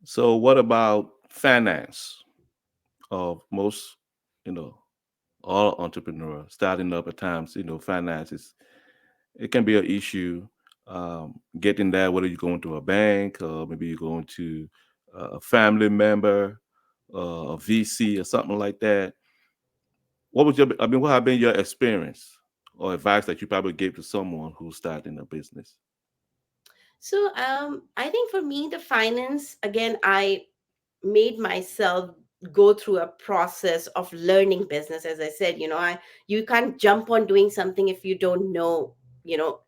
So, what about finance? Of most, you know, all entrepreneurs starting up at times, finances it can be an issue. Getting that, whether you're going to a bank or maybe you're going to a family member, a VC or something like that. What have been your experience or advice that you probably gave to someone who's starting a business? So I think for me, the finance, again, I made myself go through a process of learning business. As I said, you can't jump on doing something if you don't know, you know,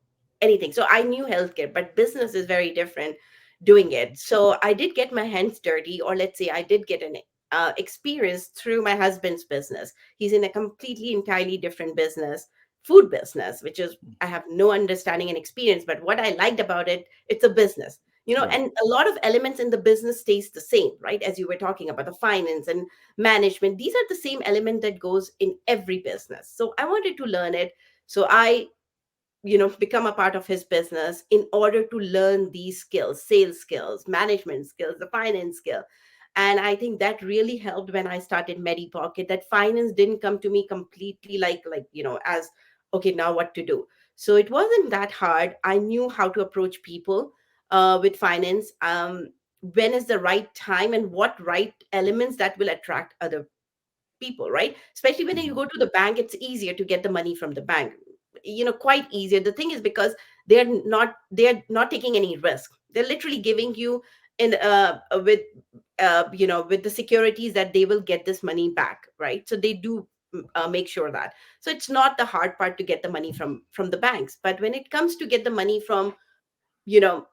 anything. So I knew healthcare, but business is very different doing it. So I did get my hands dirty, or let's say I did get an experience through my husband's business. He's in a completely entirely different business, food business, which is I have no understanding and experience. But what I liked about it, it's a business, Right. and a lot of elements in the business stays the same, right? As you were talking about the finance and management, these are the same element that goes in every business. So I wanted to learn it. So I become a part of his business in order to learn these skills, sales skills, management skills, the finance skill. And I think that really helped when I started MediPocket, that finance didn't come to me completely as okay, now what to do. So it wasn't that hard. I knew how to approach people with finance, when is the right time and what right elements that will attract other people, right? Especially when you Mhm. go to the bank, it's easier to get the money from the bank, quite easier. The thing is, because they're not taking any risk. They're literally giving you in with the securities that they will get this money back, right? So they do make sure that. So it's not the hard part to get the money from the banks. But when it comes to get the money from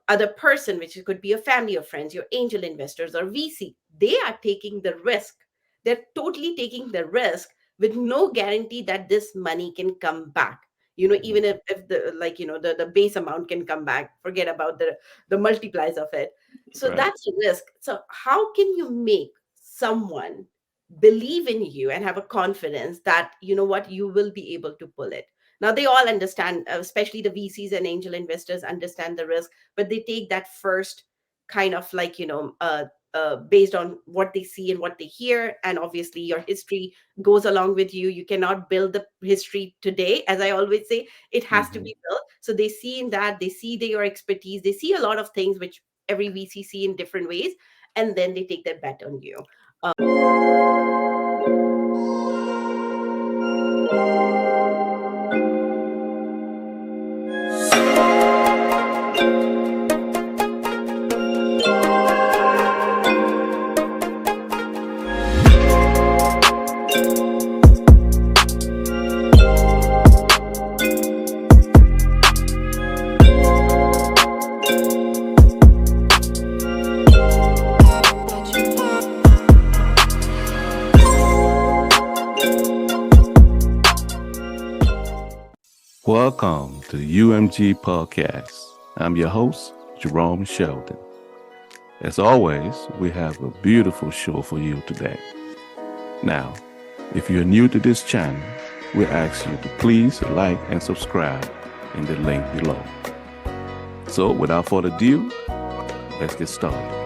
other person, which could be a family or friends, your angel investors or VC, they are taking the risk. They're totally taking the risk with no guarantee that this money can come back. Mhm. Even if the base amount can come back, forget about the multiplies of it. So Right. that's a risk. So how can you make someone believe in you and have a confidence that what, you will be able to pull it? Now they all understand, especially the VCs and angel investors understand the risk, but they take that first kind of based on what they see and what they hear. And obviously your history goes along with you. You cannot build the history today, as I always say. It has to Hmm. be built. So they see in that, they see your expertise, they see a lot of things which every VC see in different ways, and then they take that bet on you. Welcome to UMG Podcast. I'm your host, Jerome Sheldon. As always, we have a beautiful show for you today. Now, if you're new to this channel, we ask you to please like and subscribe in the link below. So, without further ado, let's get started.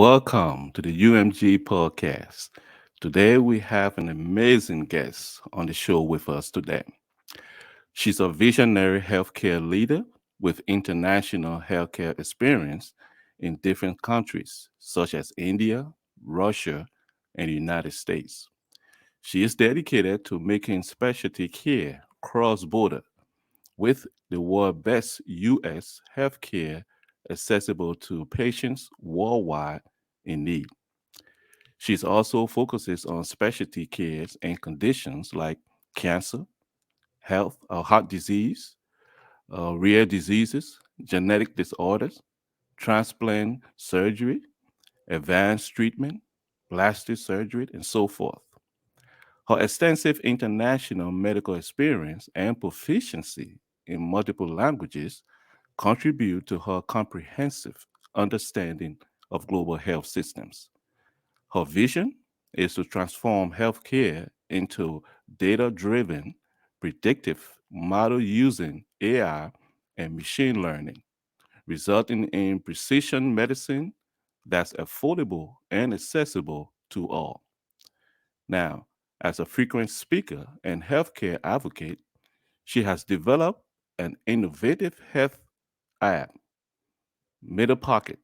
Welcome to the UMG podcast. Today we have an amazing guest on the show with us today. She's a visionary healthcare leader with international healthcare experience in different countries such as India, Russia, and the United States. She is dedicated to making specialty care cross border with the world's best U.S. healthcare accessible to patients worldwide in need. She also focuses on specialty cares and conditions like cancer, heart disease, rare diseases, genetic disorders, transplant surgery, advanced treatment, plastic surgery, and so forth. Her extensive international medical experience and proficiency in multiple languages contribute to her comprehensive understanding of global health systems. Her vision is to transform healthcare into data driven, predictive model using AI and machine learning, resulting in precision medicine that's affordable and accessible to all. Now, as a frequent speaker and healthcare advocate, she has developed an innovative health app, MediPocket,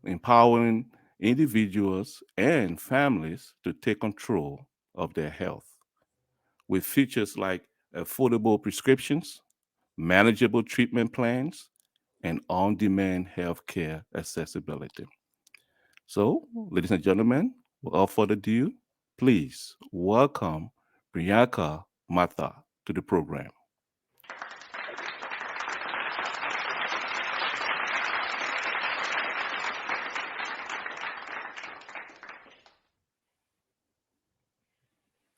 empowering individuals and families to take control of their health with features like affordable prescriptions, manageable treatment plans, and on demand healthcare accessibility. So, ladies and gentlemen, without further ado, please welcome Priyanka Mathur to the program.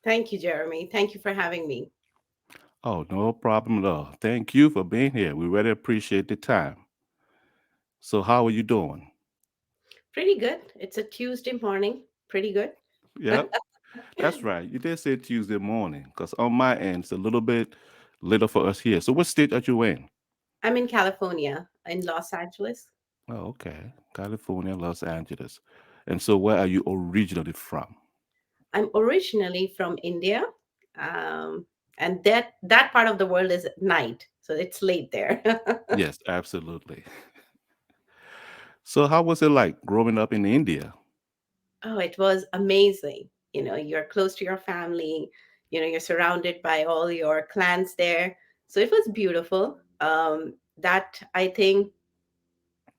Thank you, Jeremy. Thank you for having me. Oh, no problem at all. Thank you for being here. We really appreciate the time. So, how are you doing? Pretty good. It's a Tuesday morning. Pretty good. Yep, that's right. You did say Tuesday morning because on my end, it's a little bit later for us here. So, what state are you in? I'm in California, in Los Angeles. Oh, okay. California, Los Angeles. And so, where are you originally from? I'm originally from India, um, and that part of the world is at night, so it's late there. Yes, absolutely. So, how was it like growing up in India? Oh, it was amazing. You're close to your family. You're surrounded by all your clans there, so it was beautiful. That I think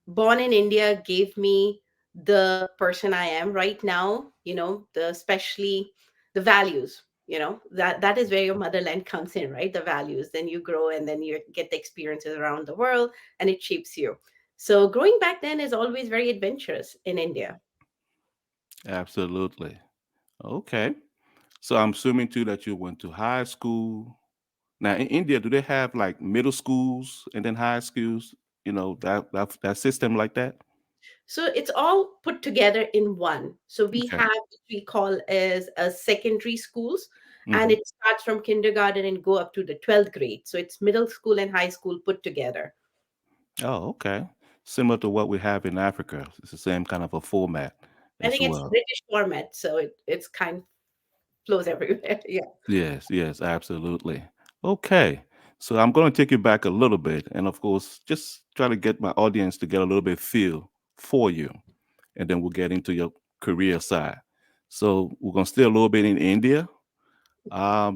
born in India gave me the person I am right now, the especially the values, that is where your motherland comes in, right? The values. Then you grow and then you get the experiences around the world and it shapes you. So growing back then is always very adventurous in India. Absolutely. Okay. So, I'm assuming too that you went to high school. Now, in India, do they have like middle schools and then high schools? That system like that? So it's all put together in one. So we Okay. have what we call as a secondary schools, and Hmm. it starts from kindergarten and go up to the 12th grade. So it's middle school and high school put together. Oh, okay. Similar to what we have in Africa. It's the same kind of a format I as think it's well. British format, so it's kind of flows everywhere. Yeah, Yes, yes, absolutely. Okay. So I'm going to take you back a little bit and of course just try to get my audience to get a little bit feel for you and then we'll get into your career side. So we're going to stay a little bit in India. We're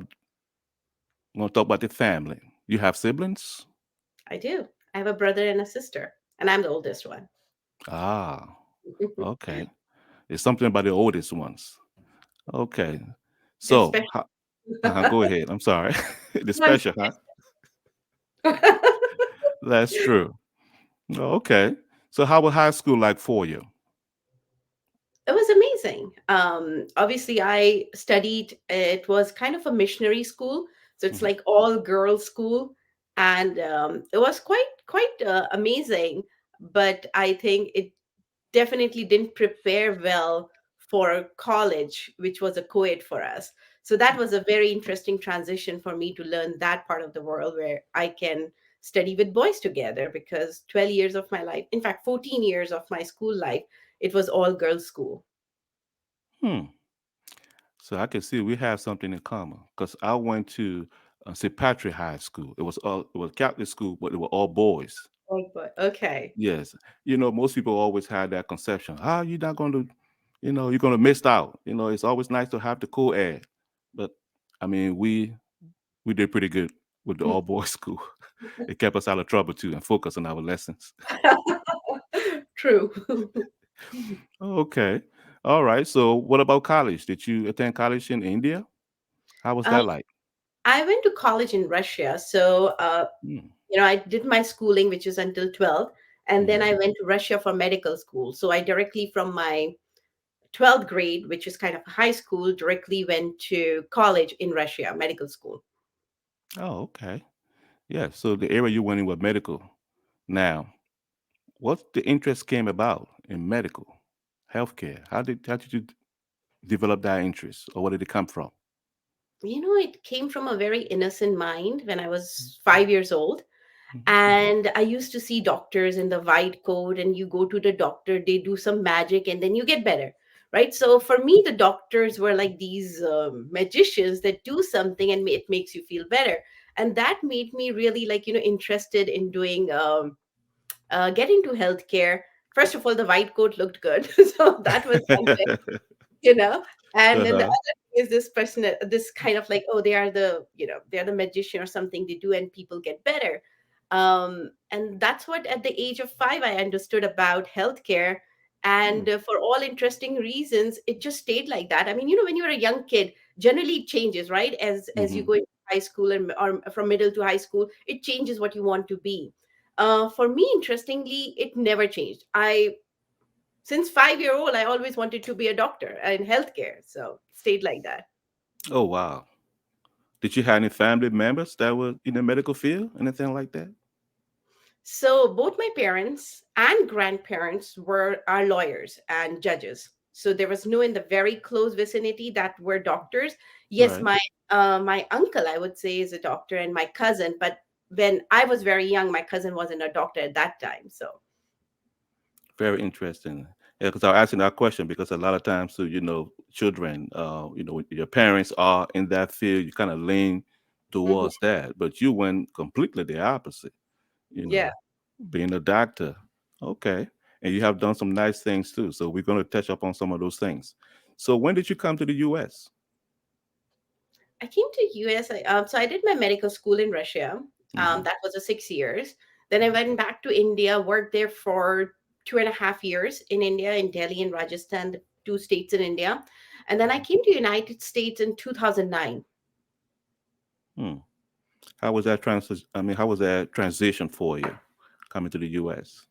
going to talk about the family. You have siblings? I do. I have a brother and a sister, and I'm the oldest one. Ah, okay. It's something about the oldest ones. Okay. They're So, special. go ahead. I'm sorry. The No, I'm special, huh? That's true. Oh, okay. So, how was high school like for you? It was amazing. Obviously, I studied, it was kind of a missionary school. So it's Mhm. like all girls school. And it was quite amazing. But I think it definitely didn't prepare well for college, which was a co-ed for us. So that was a very interesting transition for me to learn that part of the world where I can study with boys together because 12 years of my life, in fact, 14 years of my school life, it was all girls school. Hmm. So I can see we have something in common because I went to St. Patrick High School. It was Catholic school, but it were all boys. Oh, boy. Okay. Yes, most people always had that conception. Ah, you're not going to, you're going to miss out. It's always nice to have the cool air, but I mean, we did pretty good with the all boys school. It kept us out of trouble too and focus on our lessons. True. Okay, all right. So, what about college? Did you attend college in India? How was Um, that like? I went to college in Russia. So, Mm, I did my schooling, which is until 12. And then mhm. I went to Russia for medical school. So I directly from my 12th grade, which is kind of high school, directly went to college in Russia, medical school. Oh, okay. Yeah. So the area you went in was medical. Now, what the interest came about in medical healthcare? How did you develop that interest, or where did it come from? It came from a very innocent mind when I was 5 years old. Mhm. And I used to see doctors in the white coat, and you go to the doctor, they do some magic, and then you get better. Right. So for me, the doctors were like these magicians that do something and it makes you feel better. And that made me really like, interested in doing, get into healthcare. First of all, the white coat looked good. So that was something, you know and then the Uh-huh. other thing is this person, this kind of like, oh, they're the magician or something they do and people get better. And that's what at the age of 5 I understood about healthcare. Hmm. And for all interesting reasons it just stayed like that. I mean, when you're a young kid, generally it changes, right? As you Hmm. go into high school, and or from middle to high school, it changes what you want to be. For me, interestingly, it never changed. I Since 5 year old, I always wanted to be a doctor in healthcare, so stayed like that. Oh wow. Did you have any family members that were in the medical field? Anything like that? So both my parents and grandparents are lawyers and judges. So there was no in the very close vicinity that were doctors. Yes, Right. my uncle, I would say, is a doctor, and my cousin. But when I was very young, my cousin wasn't a doctor at that time. So Very interesting. Yeah, because I was asking that question because a lot of times, so children, when your parents are in that field, you kind of lean mhm, towards that, but you went completely the opposite. You yeah. know, being a doctor. Okay, and you have done some nice things too. So we're going to touch up on some of those things. So when did you come to the U.S.? I came to US. So I did my medical school in Russia. Hmm. That was a 6 years. Then I went back to India, worked there for 2.5 years in India, in Delhi and Rajasthan, the two states in India. And then I came to United States in 2009. Hmm. How was that how was that transition for you coming to the U.S.?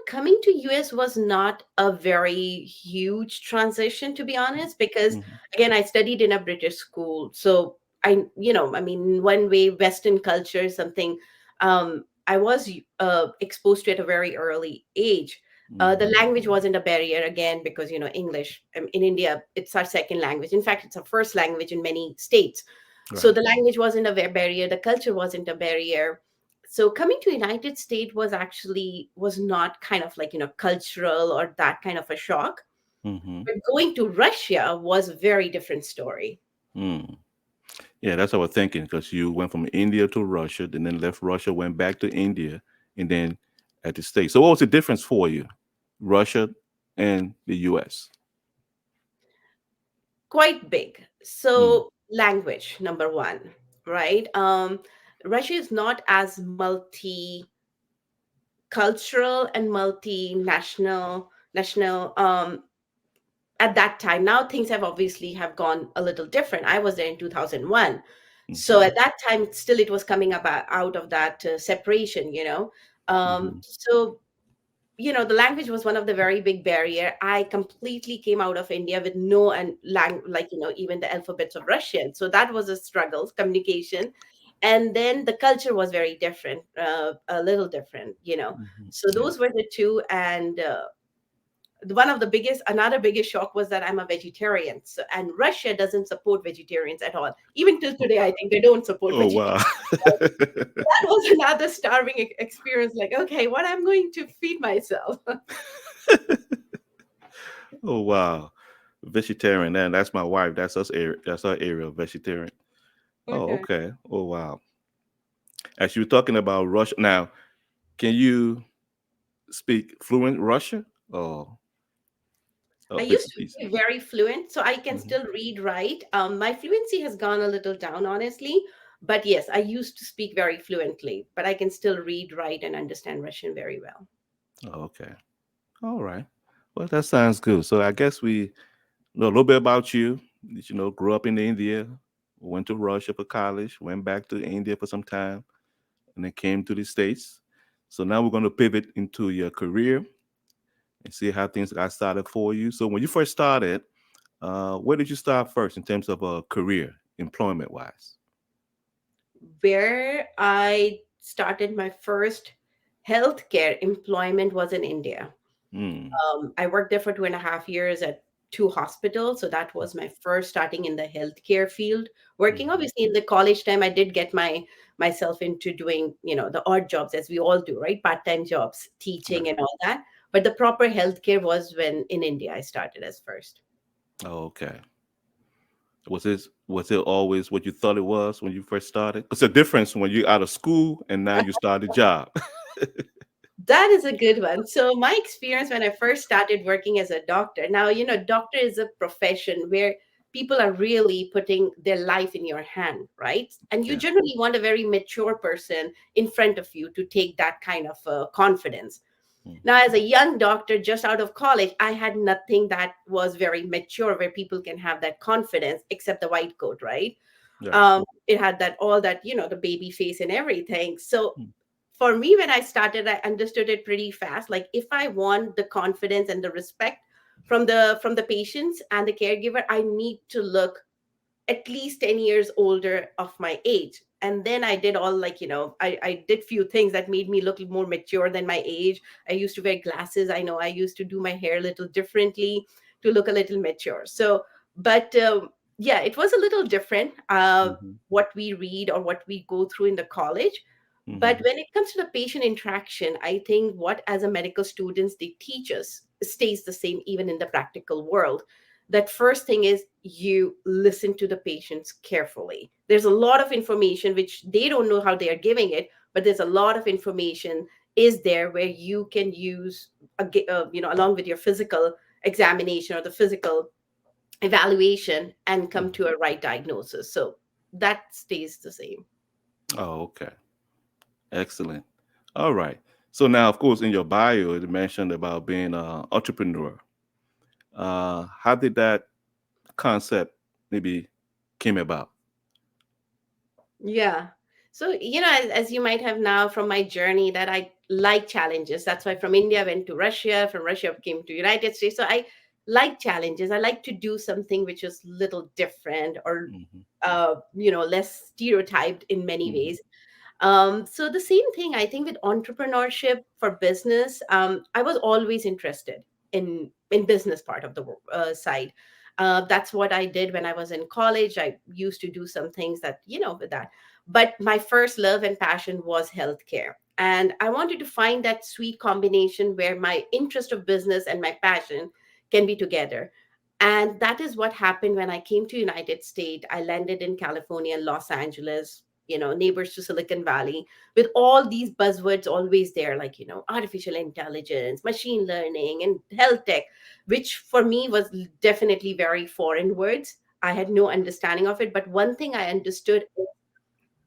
Coming to US was not a very huge transition, to be honest, because Hmm. again, I studied in a British school. So I mean, one way Western culture is something I was exposed to at a very early age. The Hmm. language wasn't a barrier again, because English, in India, it's our second language. In fact, it's our first language in many states. So Right. the language wasn't a barrier, the culture wasn't a barrier. So coming to United States was not kind of like, cultural or that kind of a shock. Hmm. But going to Russia was a very different story. Mm. Yeah, that's what I was thinking because you went from India to Russia, and then left Russia, went back to India, and then at the States. So what was the difference for you, Russia and the U.S.? Quite big. Mm. So language, number one, right? Russia is not as multicultural and multinational national at that time. Now things have obviously have gone a little different. I was there in 2001. So Hmm. at that time still it was coming about out of that separation. Hmm. So the language was one of the very big barrier. I completely came out of India with no and like even the alphabets of Russian, so that was a struggle, communication. And then the culture was very different, a little different. Hmm. So Yeah. those were the two. And one of the another biggest shock was that I'm a vegetarian. So, and Russia doesn't support vegetarians at all. Even till Oh, today, I think they don't support oh, vegetarians. wow. That was another starving experience. Like, okay, what I'm going to feed myself? Oh wow, vegetarian. And that's my wife. That's us. Area. That's our area of vegetarian. Oh Okay. okay. Oh wow. As you were talking about Russia, now can you speak fluent Russian or I bits used and to pieces? be very fluent, so I can Hmm. still read, write. My fluency has gone a little down, honestly. But yes, I used to speak very fluently, but I can still read, write, and understand Russian very well. Oh, okay. All right. Well, that sounds good. So I guess we know a little bit about you. You know, grew up in India, went to Russia for college, went back to India for some time, and then came to the States. So now we're going to pivot into your career and see how things got started for you. So when you first started, where did you start first in terms of a career, employment wise? Where I started my first healthcare employment was in India. Hmm. I worked there for 2.5 years at two hospitals. So that was my first starting in the healthcare field. Working Hmm. obviously in the college time, I did get myself into doing, the odd jobs as we all do, right? Part-time jobs, teaching Right. and all that. But the proper healthcare was when in India I started as first. Oh, okay. Was it always what you thought it was when you first started? It's a difference when you're out of school and now you start a job. That is a good one. So my experience when I first started working as a doctor, now, doctor is a profession where people are really putting their life in your hand, right? And you Yeah. generally want a very mature person in front of you to take that kind of confidence. Mm. Now, as a young doctor just out of college, I had nothing that was very mature where people can have that confidence except the white coat, right? Right. It had that all that, the baby face and everything. So Mm. for me, when I started, I understood it pretty fast. Like if I want the confidence and the respect from the patients and the caregiver, I need to look at least 10 years older of my age. And then I did all, like, I did few things that made me look more mature than my age. I used to wear glasses. I know I used to do my hair a little differently to look a little mature. So, but yeah, it was a little different, Mhm. what we read or what we go through in the college. But Mhm. when it comes to the patient interaction, I think what as a medical students they teach us stays the same even in the practical world. That first thing is you listen to the patients carefully. There's a lot of information which they don't know how they are giving it, but there's a lot of information is there where you can use, along with your physical examination or the physical evaluation and come Mhm. to a right diagnosis. So that stays the same. Oh, okay. Excellent. All right. So now, of course, in your bio, it mentioned about being an entrepreneur. How did that concept maybe came about? Yeah. So, as you might have now from my journey, that I like challenges. That's why from India I went to Russia, from Russia I came to United States. So I like challenges. I like to do something which is little different or Hmm. less stereotyped in many Hmm. ways. So the same thing, I think, with entrepreneurship for business. I was always interested in business part of the side. That's what I did when I was in college. I used to do some things that with that. But my first love and passion was healthcare, and I wanted to find that sweet combination where my interest of business and my passion can be together. And that is what happened when I came to United States. I landed in California and Los Angeles, neighbors to Silicon Valley, with all these buzzwords always there, like, artificial intelligence, machine learning, and health tech, which for me was definitely very foreign words. I had no understanding of it. But one thing I understood,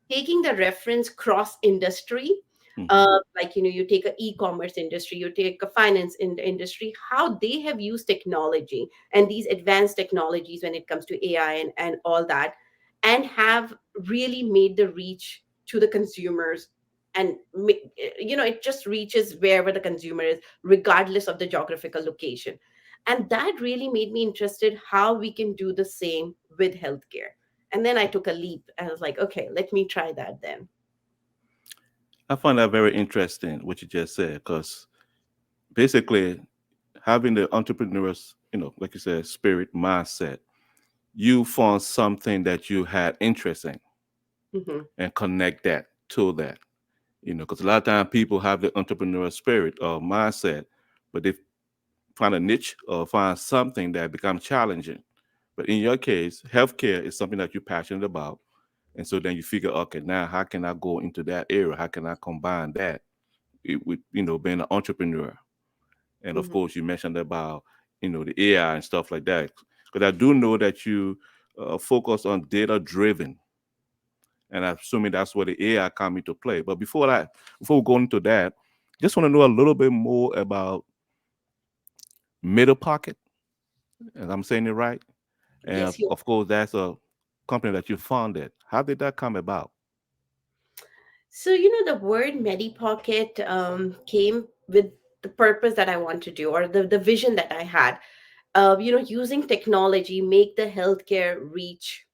taking the reference cross industry, Hmm. like, you take a e-commerce industry, you take a finance in the industry, how they have used technology and these advanced technologies when it comes to AI and all that, and have really made the reach to the consumers. And it just reaches wherever the consumer is, regardless of the geographical location. And that really made me interested how we can do the same with healthcare. And then I took a leap and I was like, okay, let me try that then. I find that very interesting what you just said, because basically having the entrepreneur's, like you said, spirit mindset, you found something that you had interest in Hmm. and connect that to that. Because a lot of times people have the entrepreneurial spirit or mindset, but they find a niche or find something that becomes challenging. But in your case, healthcare is something that you're passionate about. And so then you figure, okay, now how can I go into that area? How can I combine that with, being an entrepreneur? And of Mhm. course, you mentioned about, the AI and stuff like that. Because I do know that you focus on data driven. And I'm assuming that's where the AI come into play. But before we go into that, just want to know a little bit more about MediPocket, and I'm saying it right. And Yes, you. of course, that's a company that you founded. How did that come about? So, the word MediPocket came with the purpose that I want to do, or the vision that I had. Using technology, make the healthcare reach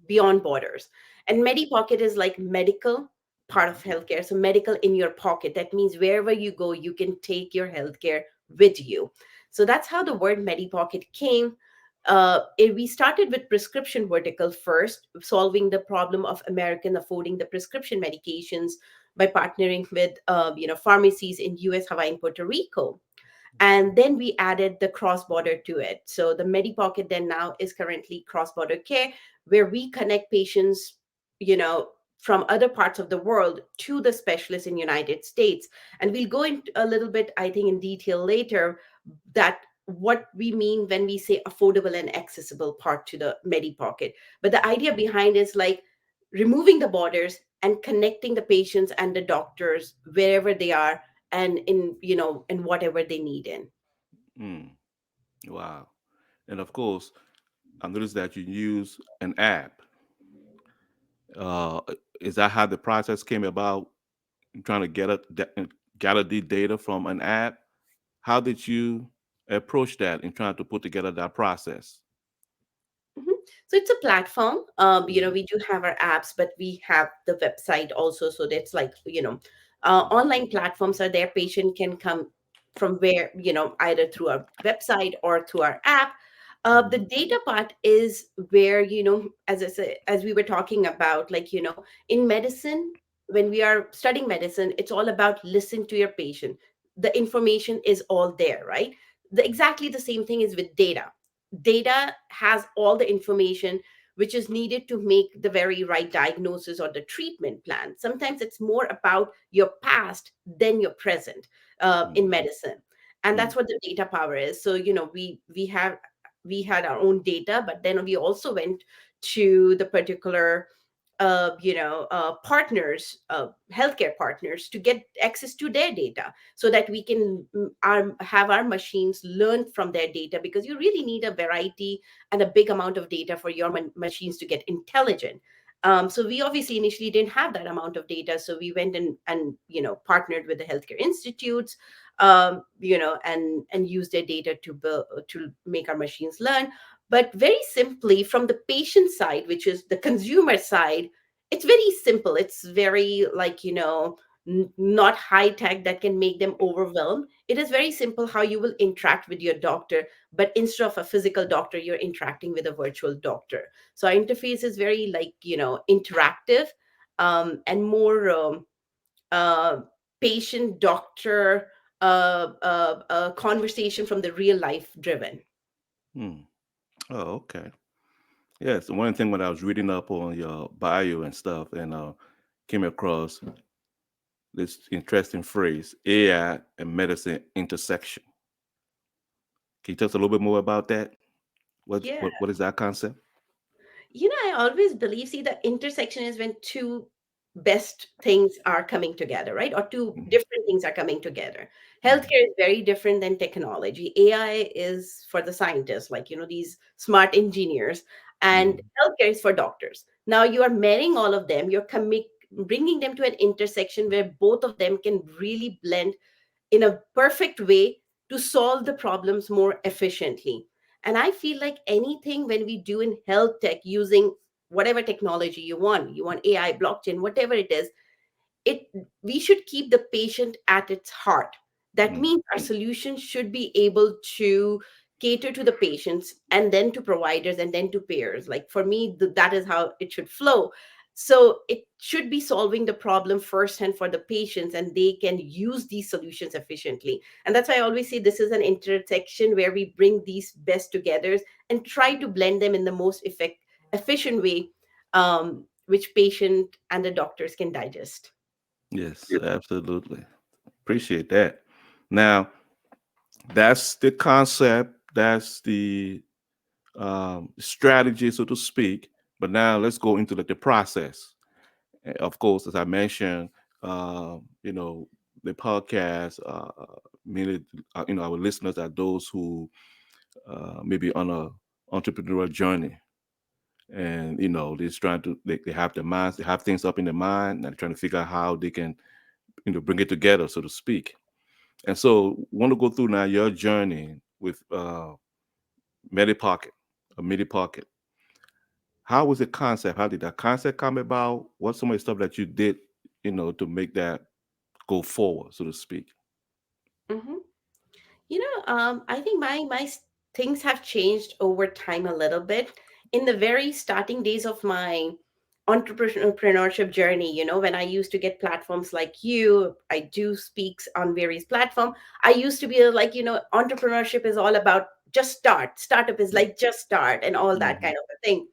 beyond borders. And MediPocket is like medical part of Mhm. healthcare. So medical in your pocket. That means wherever you go, you can take your healthcare with you. So that's how the word MediPocket came. We started with prescription vertical first, solving the problem of American affording the prescription medications by partnering with pharmacies in US, Hawaii, and Puerto Rico, and then we added the cross border to it. So the MediPocket then now is currently cross border care, where we connect patients, you know from other parts of the world to the specialists in United States. And we'll go into a little bit, I think, in detail later, that what we mean when we say affordable and accessible part to the MediPocket. But the idea behind is like removing the borders and connecting the patients and the doctors wherever they are, and in whatever they need in. Mm, wow. And of course, I noticed that you use an app. Uh, is that how the process came about? Trying to gather the data from an app. How did you approach that in trying to put together that process? Mhm. So it's a platform. Mhm. We do have our apps, but we have the website also. So that's like, Mhm. online platforms are there. Patient can come from where, either through our website or through our app. The Mhm. data part is where, as I said, as we were talking about, like, in medicine, when we are studying medicine, it's all about listen to your patient. The information is all there, right? Exactly the same thing is with data. Data has all the information which is needed to make the very right diagnosis or the treatment plan. Sometimes it's more about your past than your present, in Mhm. medicine. And that's Mm. what the data power is. So, we had our own data, but then we also went to the particular partners, healthcare partners, to get access to their data, so that we can have our machines learn from their data, because you really need a variety and a big amount of data for your machines to get intelligent. So we obviously initially didn't have that amount of data, so we went and partnered with the healthcare institutes, and used their data to make our machines learn. But very simply, from the patient side, which is the consumer side, it's very simple. It's very, like, not high tech that can make them overwhelmed. It is very simple how you will interact with your doctor, but instead of a physical doctor, you're interacting with a virtual doctor. So our interface is very, like, interactive, and more uh, patient doctor conversation from the real life driven. Mm. Oh, okay. Yes. One thing when I was reading up on your bio and stuff, and came across this interesting phrase: AI and medicine intersection. Can you tell us a little bit more about that? Yeah. What is that concept? I always believe, see, the intersection is when two best things are coming together, right? Or two Mhm. different things are coming together. Mhm. Healthcare is very different than technology. AI is for the scientists, like, these smart engineers, and Mhm. healthcare is for doctors. Now you are marrying all of them, bringing them to an intersection where both of them can really blend in a perfect way to solve the problems more efficiently. And I feel like anything when we do in health tech, using whatever technology you want AI, blockchain, whatever it is, it we should keep the patient at its heart. That Mhm. means our solution should be able to cater to the patients, and then to providers, and then to payers. Like, for me, that is how it should flow. So it should be solving the problem firsthand for the patients, and they can use these solutions efficiently. And that's why I always say this is an intersection where we bring these best together and try to blend them in the most efficient way, which patient and the doctors can digest. Yes, absolutely. Appreciate that. Now, that's the concept. That's the strategy, so to speak. But now let's go into the process. Of course, as I mentioned, you know, the podcast, many, our listeners are those who maybe on a entrepreneurial journey, and they're trying to they have their minds, they have things up in their mind, and they're trying to figure out how they can bring it together, so to speak. And so, want to go through now your journey with MediPocket, a MediPocket. How was the concept? How did that concept come about? What's some of the stuff that you did, to make that go forward, so to speak? Mhm. I think things have changed over time a little bit. In the very starting days of my entrepreneurship journey, when I used to get platforms like you, I do speaks on various platforms. I used to be like, entrepreneurship is all about just start. Startup is like just start and all that Mm-hmm. kind of a thing.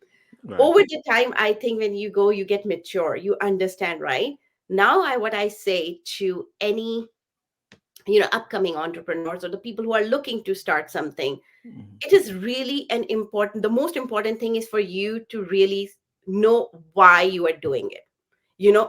Right. Over the time, I think when you go, you get mature, you understand, right? Now, what I say to any upcoming entrepreneurs or the people who are looking to start something, Mm-hmm. it is really an important the most important thing is for you to really know why you are doing it.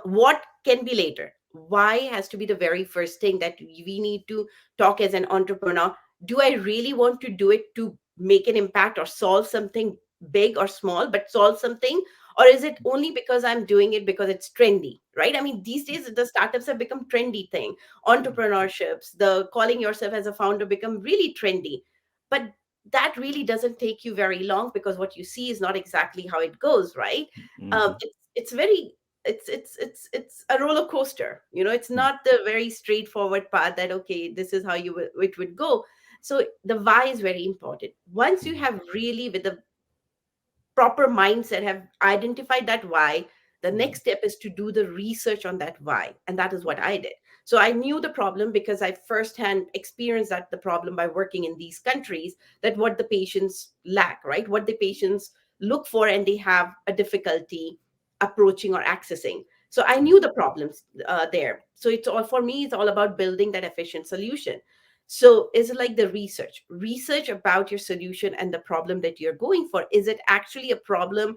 What can be later, why has to be the very first thing that we need to talk as an entrepreneur. Do I really want to do it to make an impact or solve something big or small, but solve something? Or is it only because I'm doing it because it's trendy, right? I mean, these days the startups have become trendy thing. Entrepreneurships, the calling yourself as a founder become really trendy. But that really doesn't take you very long, because what you see is not exactly how it goes, right? Mm-hmm. It's very it's a roller coaster. It's not the very straightforward path that okay, this is how it would go. So the why is very important. Once you have really, with the proper mindset, have identified that why, the Mm-hmm. next step is to do the research on that why, and that is what I did. So I knew the problem because I firsthand experienced that the problem by working in these countries, that what the patients lack, right, what the patients look for, and they have a difficulty approaching or accessing. So I knew the problems there. So it's all, for me, it's all about building that efficient solution. So is it like the research about your solution and the problem that you're going for? Is it actually a problem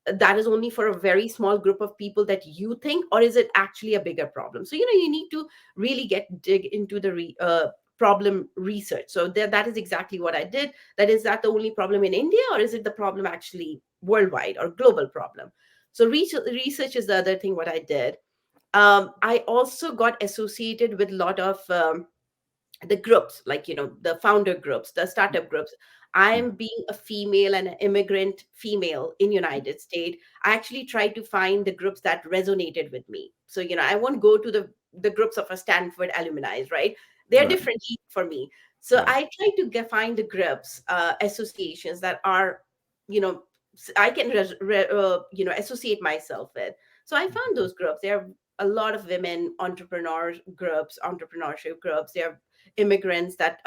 that is only for a very small group of people that you think, or is it actually a bigger problem? So you need to really dig into the problem research. So that is exactly what I did. Is that the only problem in India, or is it the problem actually worldwide or global problem? So research is the other thing what I did. I also got associated with a lot of the groups, like the founder groups, the startup groups. I'm being a female and an immigrant female in United States. I actually tried to find the groups that resonated with me. So I won't go to the groups of a Stanford alumni, right? They're Right. different for me. So Right. I try to find the groups, associations that are, you know I can associate myself with. So I found those groups. There are a lot of women entrepreneurs groups, entrepreneurship groups. There are immigrants that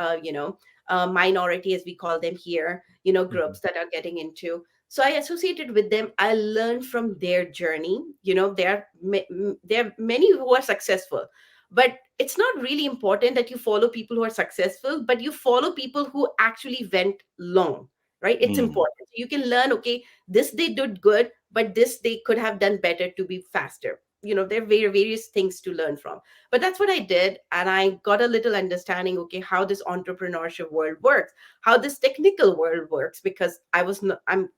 minority, as we call them here, Mm-hmm. groups that are getting into. So I associated with them. I learned from their journey. There are many who are successful, but it's not really important that you follow people who are successful, but you follow people who actually went long, right? It's Mm-hmm. important. You can learn, okay, this they did good, but this they could have done better to be faster. There are various things to learn from. But that's what I did, and I got a little understanding, okay, how this entrepreneurship world works, how this technical world works, because I'm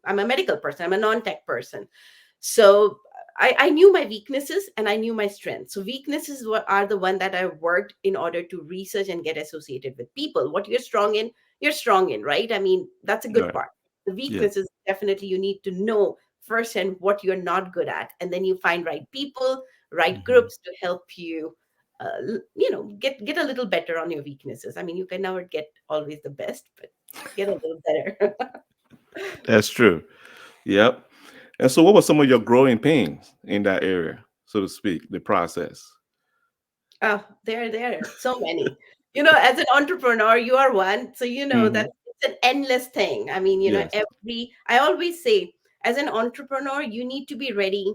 a medical person, I'm a non-tech person. So I knew my weaknesses and I knew my strengths. So weaknesses are the one that I worked in order to research and get associated with people. What you're strong in, right? I mean, that's a good Right. part. The Yeah. weaknesses, definitely you need to know first and what you're not good at, and then you find right people, right Mm-hmm. groups to help you get a little better on your weaknesses. I mean, you can never get always the best, but get a little better. That's true. Yep. And so, what were some of your growing pains in that area, so to speak, the process? Oh, there are so many. As an entrepreneur, you are one, so you know that Hmm. it's an endless thing. I mean, Yes. I always say, as an entrepreneur, you need to be ready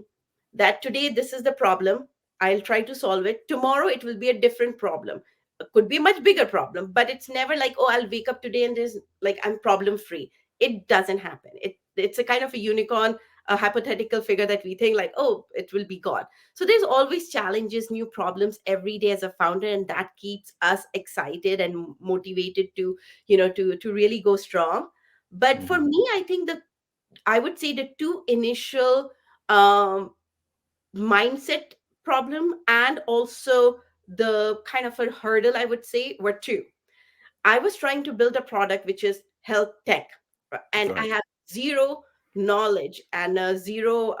that today this is the problem. I'll try to solve it. Tomorrow it will be a different problem. It could be a much bigger problem, but it's never like, oh, I'll wake up today and there's like I'm problem free. It doesn't happen. It's a kind of a unicorn, a hypothetical figure that we think like, oh, it will be gone. So there's always challenges, new problems every day as a founder, and that keeps us excited and motivated to, to really go strong. But for Hmm. me, I think I would say the two initial um, mindset problem and also the kind of a hurdle I would say were two. I was trying to build a product which is health tech, and I Right. had zero knowledge and zero,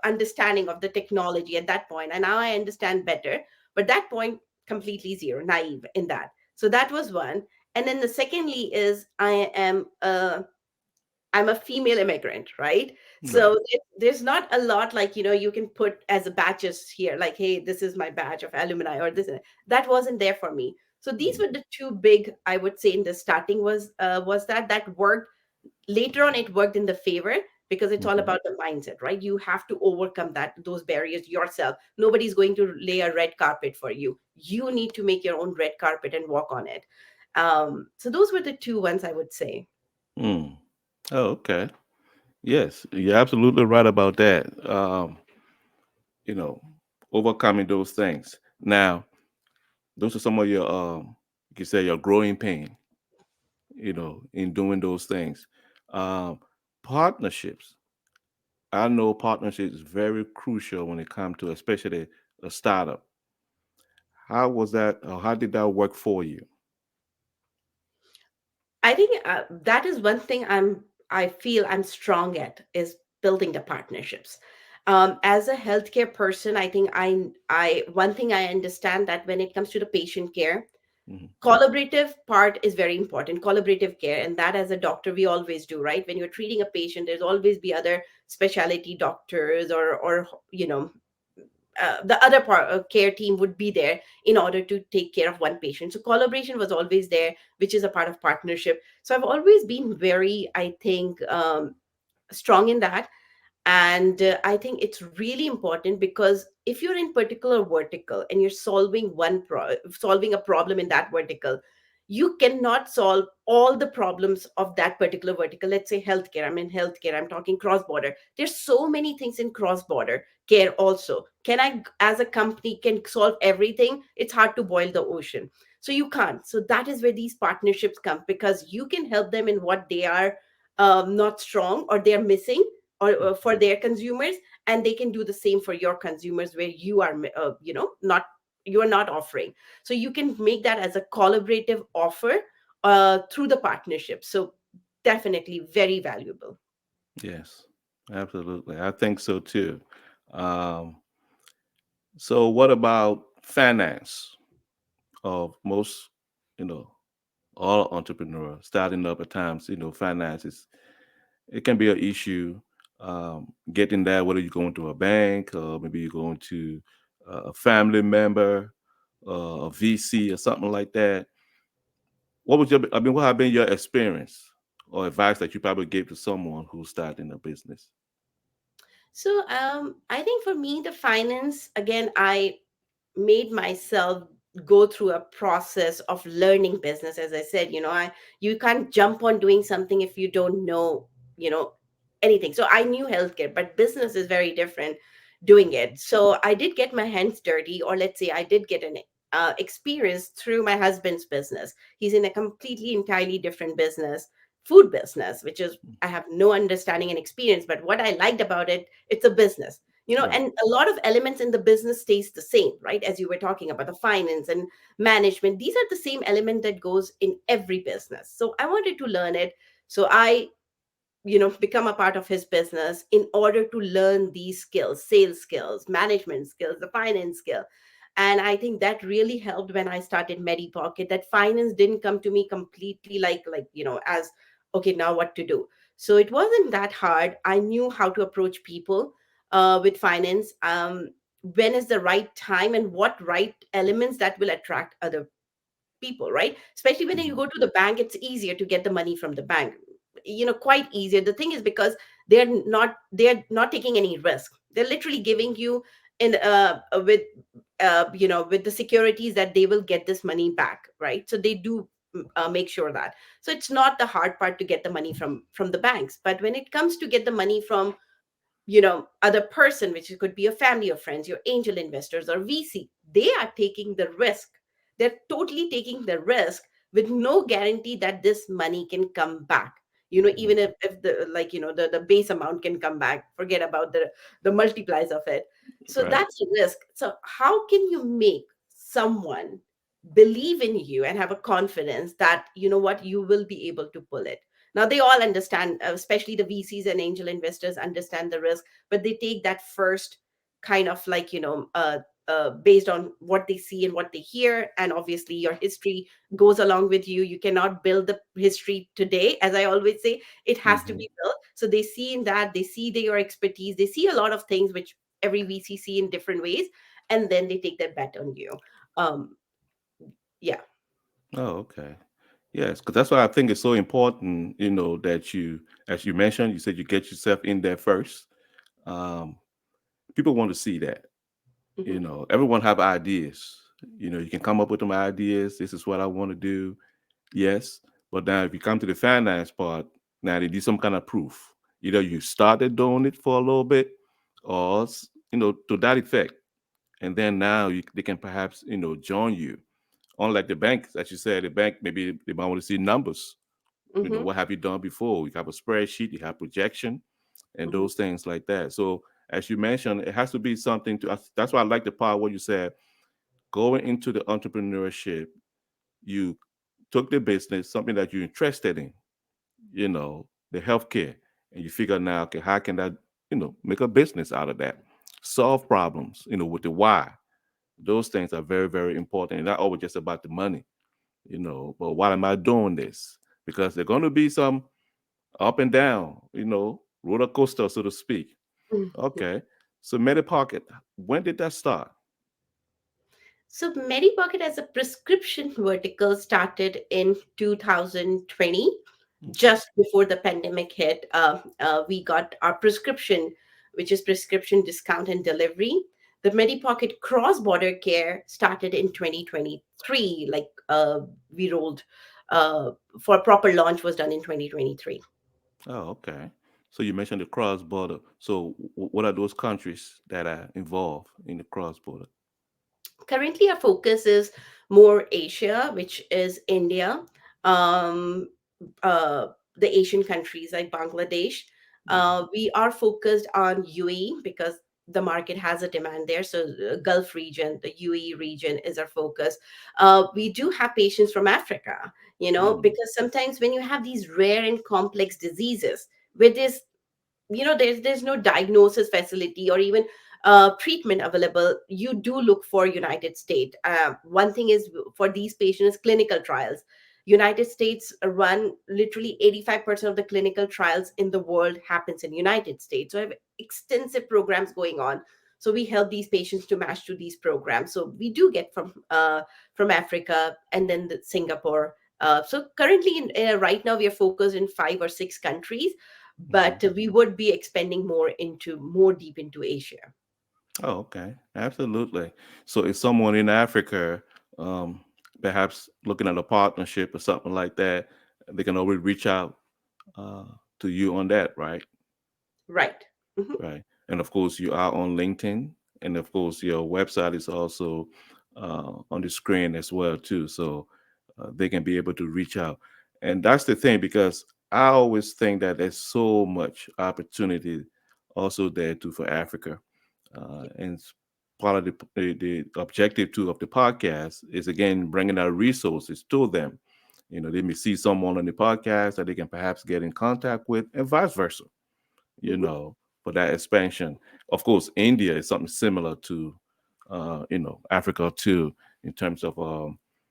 understanding of the technology at that point. And now I understand better, but that point, completely zero, naive in that. So that was one. And then the secondly is I'm a female immigrant, right? Right. So there's not a lot like, you can put as a badges here, like, hey, this is my badge of alumni or this. That wasn't there for me. So these were Mhm. the two big, I would say, in the starting was that worked. Later on, it worked in the favor because it's all Mhm. about the mindset, right? You have to overcome those barriers yourself. Nobody's going to lay a red carpet for you. You need to make your own red carpet and walk on it. So those were the two ones I would say. Mm. Oh, okay. Yes, you're absolutely right about that. You know, overcoming those things. Now, those are some of your, you can say, your growing pain. In doing those things. Um, Partnerships. I know partnerships is very crucial when it comes to, especially a startup. How was that? Or how did that work for you? I think that is one thing I feel I'm strong at is building the partnerships. As a healthcare person, I think I one thing I understand that when it comes to the patient care, Mhm. collaborative part is very important. Collaborative care, and that as a doctor we always do, right? When you're treating a patient, there's always be other specialty doctors or the other part care team would be there in order to take care of one patient. So collaboration was always there, which is a part of partnership. So I've always been very, I think, strong in that. And I think it's really important because if you're in particular vertical and you're solving a problem in that vertical, you cannot solve all the problems of that particular vertical. Let's say healthcare, I'm in healthcare, I'm talking cross border. There's so many things in cross border care also. Can I, as a company, can solve everything? It's hard to boil the ocean. So you can't. So that is where these partnerships come, because you can help them in what they are not strong or they're missing, or for their consumers, and they can do the same for your consumers where you are not, you are not offering. So you can make that as a collaborative offer through the partnership. So definitely very valuable. Yes, absolutely. I think so too. Um, so, what about finance of most, you know, all entrepreneurs starting up at times? Finances, it can be an issue getting that, whether you're going to a bank or maybe you're going to a family member, a VC or something like that. What have been your experience or advice that you probably gave to someone who's starting a business? So I think for me, the finance, again, I made myself go through a process of learning business. As I said, you can't jump on doing something if you don't know, you know anything. So I knew healthcare, but business is very different doing it. So I did get my hands dirty, or let's say I did get an experience through my husband's business. He's in a completely entirely different business, food business, which is, I have no understanding and experience, but what I liked about it, it's a business. Right. And a lot of elements in the business stays the same, right? As you were talking about the finance and management, these are the same element that goes in every business. So I wanted to learn it. So I, become a part of his business in order to learn these skills, sales skills, management skills, the finance skill. And I think that really helped when I started MediPocket. That finance didn't come to me completely like as, okay, now what to do. So it wasn't that hard. I knew how to approach people with finance. When is the right time and what right elements that will attract other people, right? Especially when you Hmm. go to the bank, it's easier to get the money from the bank, quite easier. The thing is, because they're not taking any risk. They're literally giving you in with with the securities that they will get this money back, right? So they do make sure that. So it's not the hard part to get the money from the banks. But when it comes to get the money from other person, which could be a family or friends, your angel investors or VC, they are taking the risk. They're totally taking the risk with no guarantee that this money can come back. Hmm. Even if the, the base amount can come back, forget about the multiplies of it. So Right. that's a risk. So how can you make someone believe in you and have a confidence that what, you will be able to pull it? Now they all understand, especially the VCs and angel investors understand the risk, but they take that first kind of based on what they see and what they hear. And obviously your history goes along with you. You cannot build the history today, as I always say. It has to Hmm. be built. So they see in that, they see your expertise, they see a lot of things which every VC see in different ways, and then they take that bet on you. um yeah. Oh, okay. Yes, because that's why I think it's so important, that you, as you mentioned, you said you get yourself in there first. Um, People want to see that. Hmm. Everyone have ideas. You can come up with some ideas. This is what I want to do. Yes, but now if you come to the finance part, now they need some kind of proof. Either you started doing it for a little bit, or to that effect, and then now they can perhaps join you. Unlike the bank, as you said, the bank maybe they might want to see numbers. Hmm. What have you done before? You have a spreadsheet, you have projection, and Hmm. those things like that. So as you mentioned, it has to be something to. That's why I like the part where you said going into the entrepreneurship, you took the business, something that you're interested in, the healthcare, and you figure now, okay, how can I, make a business out of that, solve problems, with the why. Those things are very, very important, and not always just about the money, But why am I doing this? Because there's going to be some up and down, roller coaster, so to speak. Okay, so MediPocket, when did that start? So MediPocket as a prescription vertical started in 2020, Okay. just before the pandemic hit. We got our prescription, which is prescription discount and delivery. The MediPocket cross-border care started in 2023. We rolled for proper launch was done in 2023. Oh, okay. So you mentioned the cross border. So what are those countries that are involved in the cross border? Currently, our focus is more Asia, which is India, um, the Asian countries like Bangladesh. Hmm. We are focused on UAE because the market has a demand there. So, Gulf region, the UAE region is our focus. We do have patients from Africa, Mm. because sometimes when you have these rare and complex diseases, where there's no diagnosis facility or even treatment available, you do look for United States. One thing is, for these patients, clinical trials. United States run literally 85% of the clinical trials in the world happens in United States. So I have extensive programs going on. So we help these patients to match to these programs. So we do get from Africa, and then Singapore. So currently, right now, we are focused in 5 or 6 countries, Hmm. but we would be expanding more deep into Asia. Oh, okay. Absolutely. So if someone in Africa, um, perhaps looking at a partnership or something like that, they can always reach out uh, to you on that, right? Right. Hmm. Right. And of course, you are on LinkedIn, and of course, your website is also on the screen as well too. So they can be able to reach out, and that's the thing because I always think that there's so much opportunity also there too for Africa, and part of the objective too of the podcast is again bringing out resources to them. They may see someone on the podcast that they can perhaps get in contact with, and vice versa you Hmm. know, for that expansion. Of course, India is something similar to, Africa too, in terms of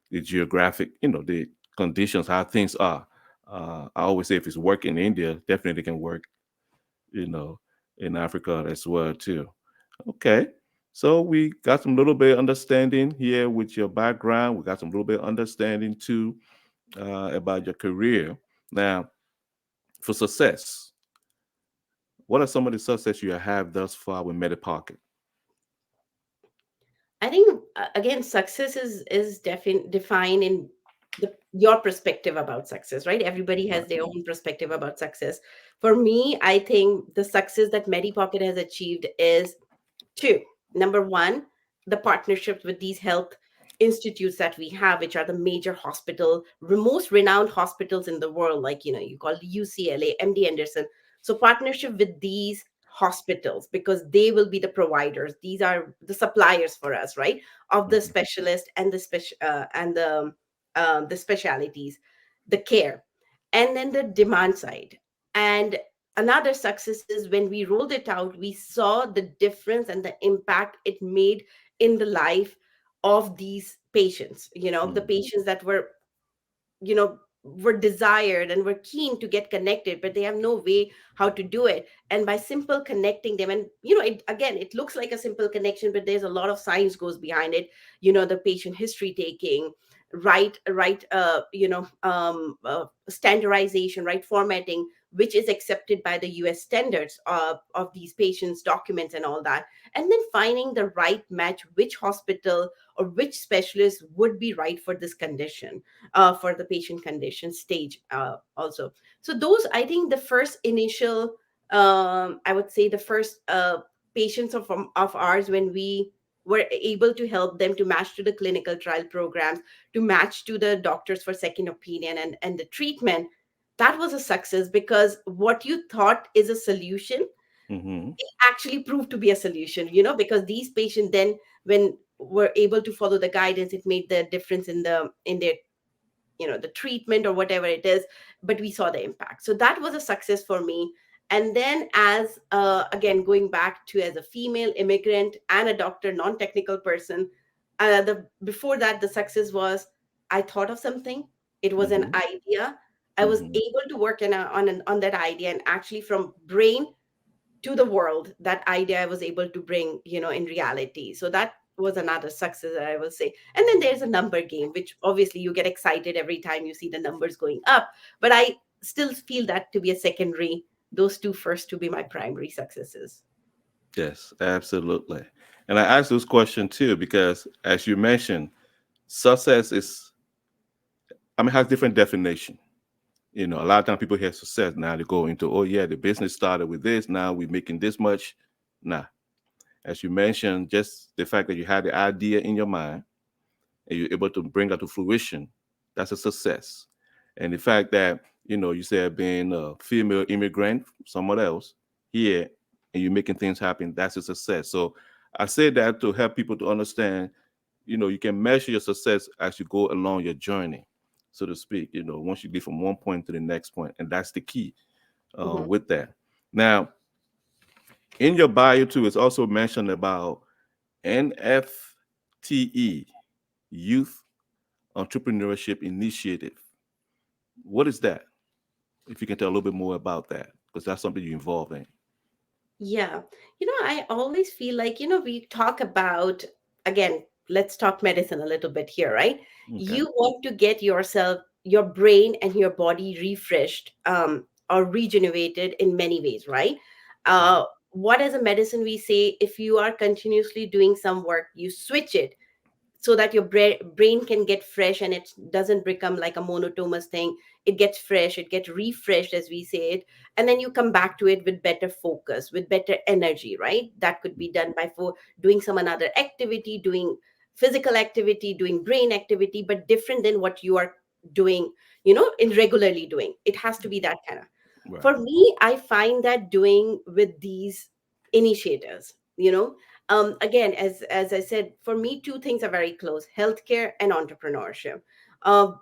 the geographic, the conditions, how things are. I always say if it's work in India, definitely can work, you know, in Africa as well too. Okay. So we got some little bit understanding here with your background. We got some little bit understanding too about your career. Now, for success, what are some of the success you have thus far with MediPocket? I think again, success is defined in your perspective about success, right? Everybody has Right. their own perspective about success. For me, I think the success that MediPocket has achieved is two. Number one, the partnerships with these health institutes that we have, which are the major hospital, most renowned hospitals in the world, like you call UCLA, MD Anderson. So partnership with these hospitals, because they will be the providers. These are the suppliers for us, right? Of the Mhm. specialist and the specialities, the care, and then the demand side. And another success is when we rolled it out, we saw the difference and the impact it made in the life of these patients, the Mhm. patients that were desired and were keen to get connected, but they have no way how to do it. And by simple connecting them, and it, again, it looks like a simple connection, but there's a lot of science goes behind it. The patient history taking, right standardization, right formatting, which is accepted by the US standards of these patients documents and all that. And then finding the right match, which hospital or which specialist would be right for this condition, for the patient condition stage, also. So those, I think, the first initial, I would say, the first patients of ours, when we were able to help them to match to the clinical trial programs, to match to the doctors for second opinion and the treatment, that was a success, because what you thought is a solution Mhm. actually proved to be a solution, because these patients then, when were able to follow the guidance, it made the difference in their, the treatment or whatever it is. But we saw the impact, so that was a success for me. And then, as again, going back to, as a female immigrant and a doctor, non-technical person, the before that, the success was, I thought of something, it was an Mhm. idea, I was Mhm. able to work on that idea, and actually from brain to the world, that idea I was able to bring, in reality. So that was another success that I will say. And then there's a number game, which obviously you get excited every time you see the numbers going up, but I still feel that to be a secondary, those two first to be my primary successes. Yes, absolutely. And I asked this question too because, as you mentioned, success is, I mean, has different definition. A lot of times people hear success, now they go into, oh yeah, the business started with this, now we're making this much. Nah, as you mentioned, just the fact that you had the idea in your mind and you're able to bring that to fruition, that's a success. And the fact that, you said being a female immigrant, someone else here, and you're making things happen, that's a success. So I say that to help people to understand, you can measure your success as you go along your journey, so to speak, once you get from one point to the next point. And that's the key Hmm. with that. Now, in your bio too, it's also mentioned about NFTE, Youth Entrepreneurship Initiative. What is that? If you can tell a little bit more about that, because that's something you're involved in. Yeah. I always feel like, we talk about, again, let's talk medicine a little bit here, right? Okay. You want to get yourself, your brain and your body refreshed, or regenerated in many ways, right? Mhm. What as a medicine we say, if you are continuously doing some work, you switch it so that your brain can get fresh, and it doesn't become like a monotonous thing. It gets fresh, it gets refreshed, as we say it. And then you come back to it with better focus, with better energy, right? That could be done by doing some another activity, doing physical activity, doing brain activity, but different than what you are doing, in regularly doing. It has to be that kind of. Right. For me, I find that doing with these initiators, again, as I said, for me, two things are very close: healthcare and entrepreneurship,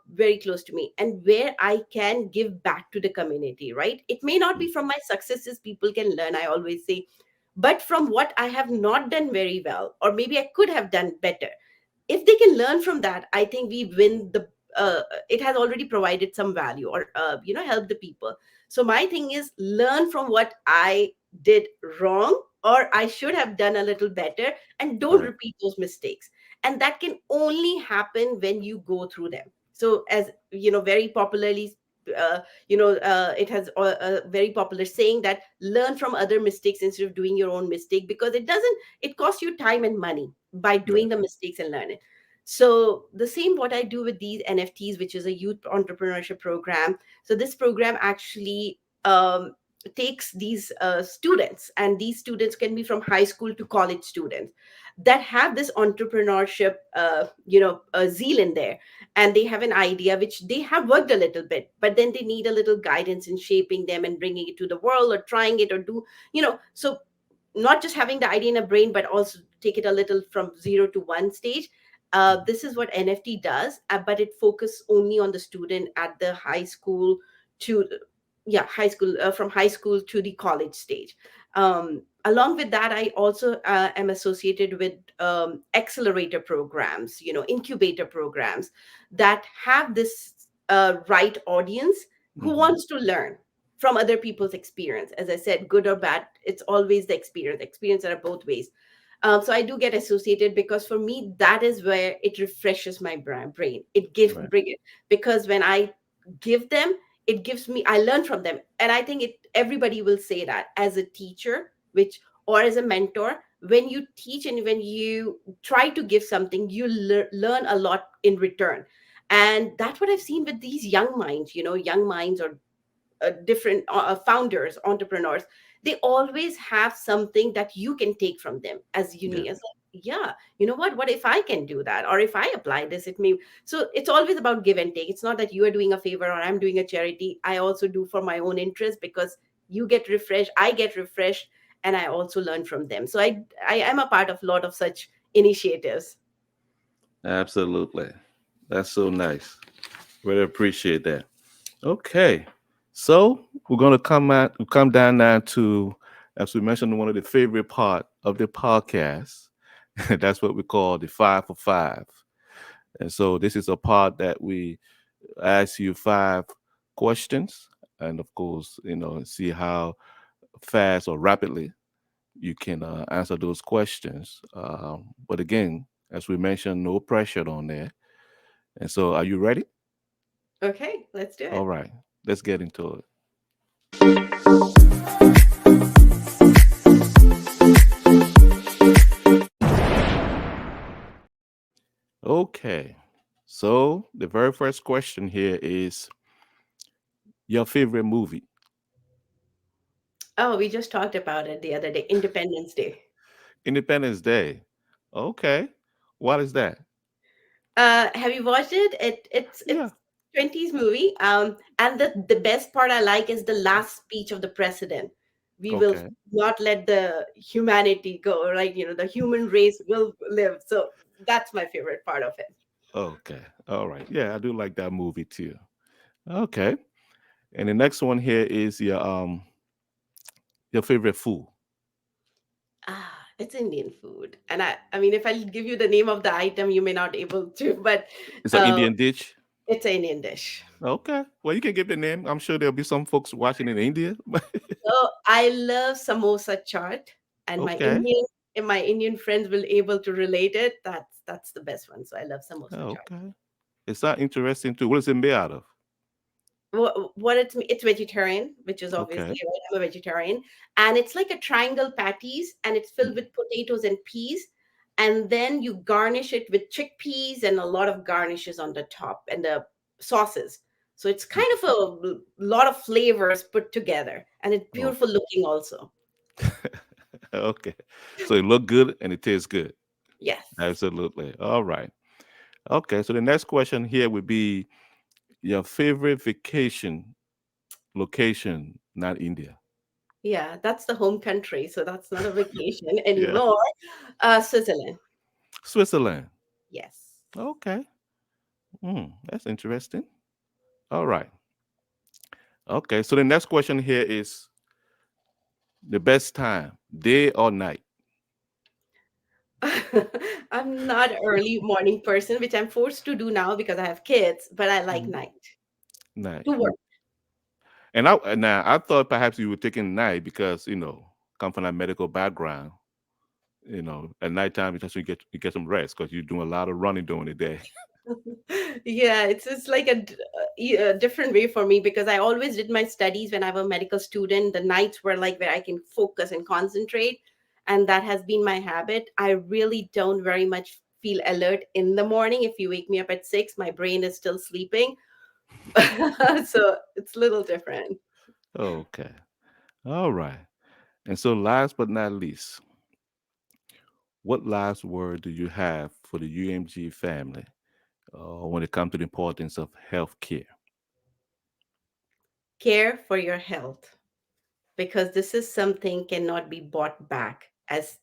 very close to me, and where I can give back to the community, right? It may not Mm. be from my successes, people can learn, I always say, but from what I have not done very well, or maybe I could have done better. If they can learn from that, I think we win it has already provided some value, or helped the people. So my thing is, learn from what I did wrong, or I should have done a little better, and don't Right. repeat those mistakes. And that can only happen when you go through them. So, as very popularly, it has a very popular saying that learn from other mistakes instead of doing your own mistake, because it costs you time and money by doing Right. the mistakes and learning. So the same what I do with these NFTs, which is a youth entrepreneurship program. So this program actually takes these students, and these students can be from high school to college students, that have this entrepreneurship zeal in there, and they have an idea which they have worked a little bit, but then they need a little guidance in shaping them and bringing it to the world, or trying it, or so not just having the idea in a brain, but also take it a little from 0 to 1 stage. This is what NFT does, but it focuses only on the student at the high school to, yeah, high school, from high school to the college stage. Along with that, I also am associated with accelerator programs, incubator programs, that have this right audience who Hmm. wants to learn from other people's experience. As I said, good or bad, it's always the experience that are both ways. So I do get associated, because for me that is where it refreshes my brain. It gives Right. bring it, because when I give them, it gives me, I learn from them. And I think everybody will say that as a teacher, which, or as a mentor, when you teach and when you try to give something, you learn a lot in return. And that's what I've seen with these young minds, young minds, or different founders, entrepreneurs. They always have something that you can take from them as Yeah. unique as, like, yeah, what if I can do that, or if I apply this, it may. So it's always about give and take. It's not that you are doing a favor or I'm doing a charity. I also do for my own interest, because you get refreshed, I get refreshed, and I also learn from them. So I am a part of a lot of such initiatives. Absolutely. That's so nice. Really appreciate that. Okay. So we're gonna come down now to, as we mentioned, one of the favorite part of the podcast. That's what we call the 5 for 5. And so this is a part that we ask you 5 questions, and of course, see how fast or rapidly you can answer those questions. But again, as we mentioned, no pressure on there. And so, are you ready? Okay, let's do All it. right, let's get into it. Okay. So, the very first question here is your favorite movie. Oh, we just talked about it the other day, Independence Day. Independence Day. Okay. What is that? Have you watched it? It's Yeah. 20s movie. And the best part I like is the last speech of the president. We will Okay. not let the humanity go, right? The human race will live. So that's my favorite part of it. Okay. All right. Yeah, I do like that movie too. Okay. And the next one here is your favorite food. It's Indian food, and I mean, if I give you the name of the item, you may not able to, but It's an uh, Indian dish. it's an Indian dish. Okay. Well, you can give the name. I'm sure there'll be some folks watching in India. So I love samosa chaat, and Okay. my Indian friends will able to relate it. That's the best one. So I love samosa chaat. Okay. It's not interesting too. What is it made out of? What it's vegetarian, which is obviously, Okay. right. I'm a vegetarian, and it's like a triangle patties, and it's filled Mm. with potatoes and peas, and then you garnish it with chickpeas and a lot of garnishes on the top and the sauces. So it's kind of a lot of flavors put together, and it's Oh. beautiful looking also. Okay. So it look good and it tastes good. Yes. Absolutely. All right. Okay. So the next question here would be your favorite vacation location, not India. Yeah, that's the home country, so that's not a vacation Yeah. anymore. Switzerland. Switzerland. Yes. Okay. That's interesting. All right. Okay. So the next question here is the best time, day or night. I'm not an early morning person, which I'm forced to do now because I have kids, but I like Mhm. night Night. to work. And I thought perhaps you were taking night because come from that medical background. At nighttime because you get some rest because you're doing a lot of running during the day. Yeah, it's like a different way for me because I always did my studies when I was a medical student. The nights were like where I can focus and concentrate, and that has been my habit. I really don't very much feel alert in the morning. If you wake me up at 6, my brain is still sleeping. So it's a little different. Okay. All right. And so, last but not least, what last word do you have for the UMG family when it comes to the importance of health care? Care for your health, because this is something cannot be bought back as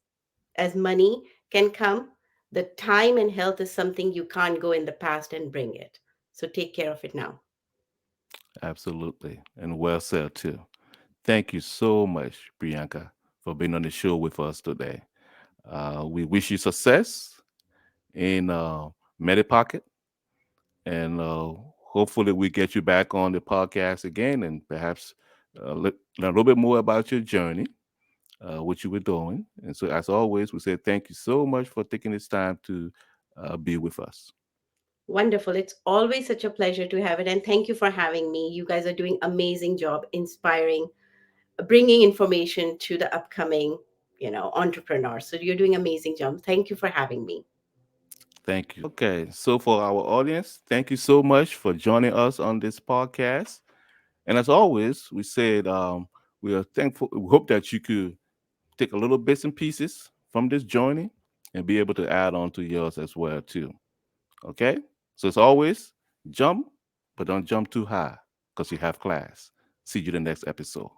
money can come. The time and health is something you can't go in the past and bring it, so take care of it now. Absolutely. And well said, too. Thank you so much, Priyanka, for being on the show with us today. We wish you success in MediPocket, and hopefully we get you back on the podcast again and perhaps learn a little bit more about your journey, what you were doing. And so, as always, we say thank you so much for taking this time to be with us. Wonderful, it's always such a pleasure to have it, and thank you for having me. You guys are doing amazing job inspiring, bringing information to the upcoming entrepreneurs. So you're doing amazing job. Thank you for having me. Thank you. Okay, so for our audience, thank you so much for joining us on this podcast. And as always, we said we are thankful. We hope that you could take a little bits and pieces from this journey and be able to add on to yours as well too. Okay? So as always, jump, but don't jump too high because you have class. See you the next episode.